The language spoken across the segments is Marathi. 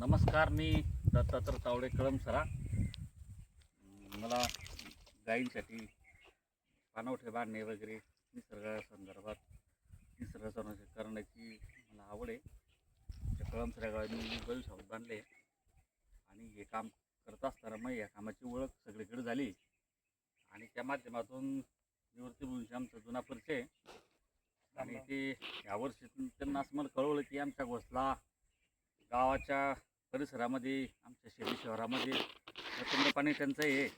नमस्कार, मी दत्तात्रय तावडे कळमसरा. मला गायींसाठी पाणवठे बांधणे वगैरे निसर्गासंदर्भात निसर्ग संरक्षण करण्याची मला आवड आहे. त्या कळमसरा गावात मी गौशावत बांधले आणि हे काम करत असताना मग या कामाची ओळख सगळीकडे झाली आणि त्या माध्यमातून निवृत्तीभूमीशी आमचा जुना परिचय आहे. आणि ते यावर्षी त्यांना असं मला कळवलं की आमच्या घोसला गावाच्या परिसरामध्ये आमच्या शेती शहरामध्ये प्रचंड पाणी टंचाई आहे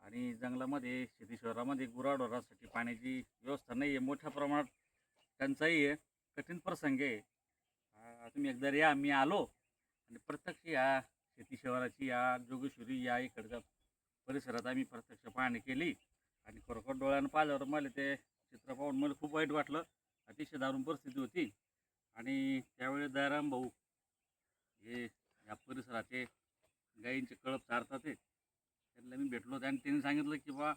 आणि जंगलामध्ये शेती शहरामध्ये गुराढोरासाठी पाण्याची व्यवस्था नाही आहे. मोठ्या प्रमाणात टंचाई आहे, कठीण प्रसंग आहे. तुम्ही एकदा या, मी आलो आणि प्रत्यक्ष या शेती शहराची या जोगेश्वरी या इकडच्या परिसरात आम्ही प्रत्यक्ष पाहणी केली आणि खरोखर डोळ्यानं पाहिल्यावर मला ते चित्र पाहून मला खूप वाईट वाटलं. अतिशय दारुण परिस्थिती होती आणि त्यावेळी दयाराम भाऊ हे या परिसराचे गायींचे कळप चारतात ते त्यांना मी भेटलो आणि त्यांनी सांगितलं की बा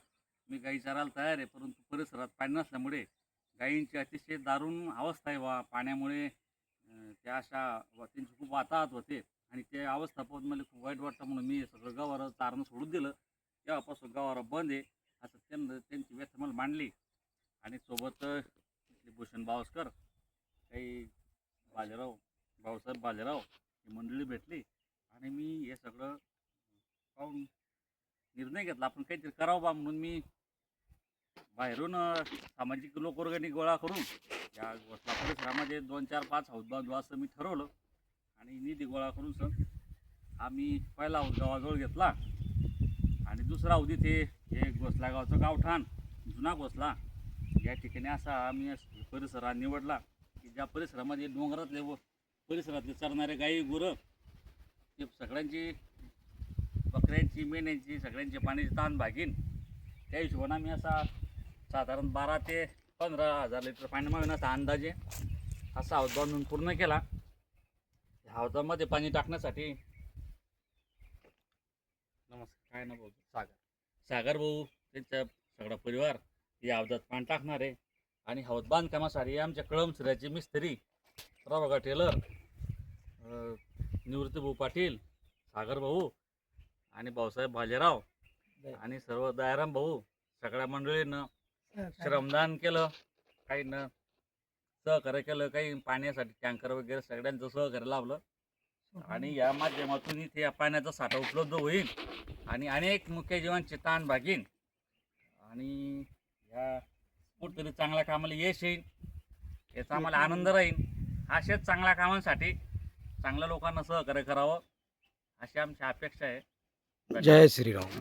मी गायी चारायला तयार आहे, परंतु परिसरात पाणी नसल्यामुळे गायींची अतिशय दारुण अवस्था आहे. पाण्यामुळे त्या अशा त्यांची खूप वाताहत होते आणि ते अवस्था पाहून मला खूप वाईट वाटतं, म्हणून मी सगळं गवारं चारणं सोडून दिलं. तेव्हापासून गवारं बंद आहे असं त्यांची व्यथा मला मांडली. आणि सोबत भूषण बावस्कर, काही भाऊसाहेब बालेराव ही मंडळी भेटली आणि मी हे सगळं पाहून निर्णय घेतला आपण काहीतरी करावं बा, म्हणून मी बाहेरून सामाजिक लोकवर्गणी गोळा करून या घोसला परिसरामध्ये 2, 4, 5 हाऊस बांधू असं मी ठरवलं आणि निधी गोळा करून सर आम्ही पहिला हाऊस गावाजवळ घेतला आणि दुसरा हाऊस इथे हे घोसला गावचं गावठाण जुना घोसला या ठिकाणी असा आम्ही परिसर निवडला की ज्या परिसरामध्ये डोंगरातले व परिसरातले चरणारे गाई गुरं ते सगळ्यांची बकऱ्यांची मेंढ्यांची सगळ्यांची पाण्याची ताण भागीन. त्या हिशोबाने आम्ही असा साधारण 12 ते 15 हजार लिटर पाणी मिळवण्याचा अंदाजे असा हौद बांधून पूर्ण केला. हौदामध्ये पाणी टाकण्यासाठी नमस्कार काय ना भाऊ सागर भाऊ त्यांचा सगळा परिवार या हौदात पाणी टाकणार आहे आणि हौद बांधकामासाठी आमच्या कळमसऱ्याचे मिस्त्री प्रभाकर टेलर, निवृत्तीभाऊ पाटील, सागर भाऊ आणि भाऊसाहेब बालेराव आणि सर्व दयाराम भाऊ सगळ्या मंडळीनं श्रमदान केलं, काहीनं सहकार्य केलं, काही पाण्यासाठी टँकर वगैरे सगळ्यांचं सहकार्य लावलं आणि या माध्यमातून इथे या पाण्याचा साठा उपलब्ध होईल आणि अनेक मुख्य जीवांचे ताण भागीन आणि या कुठतरी चांगल्या कामाला यश येईल याचा आम्हाला आनंद राहील. अशाच चांगल्या कामांसाठी चांगल्या लोकांना सहकार्य करावं अशी आमची अपेक्षा आहे. जय श्रीराम.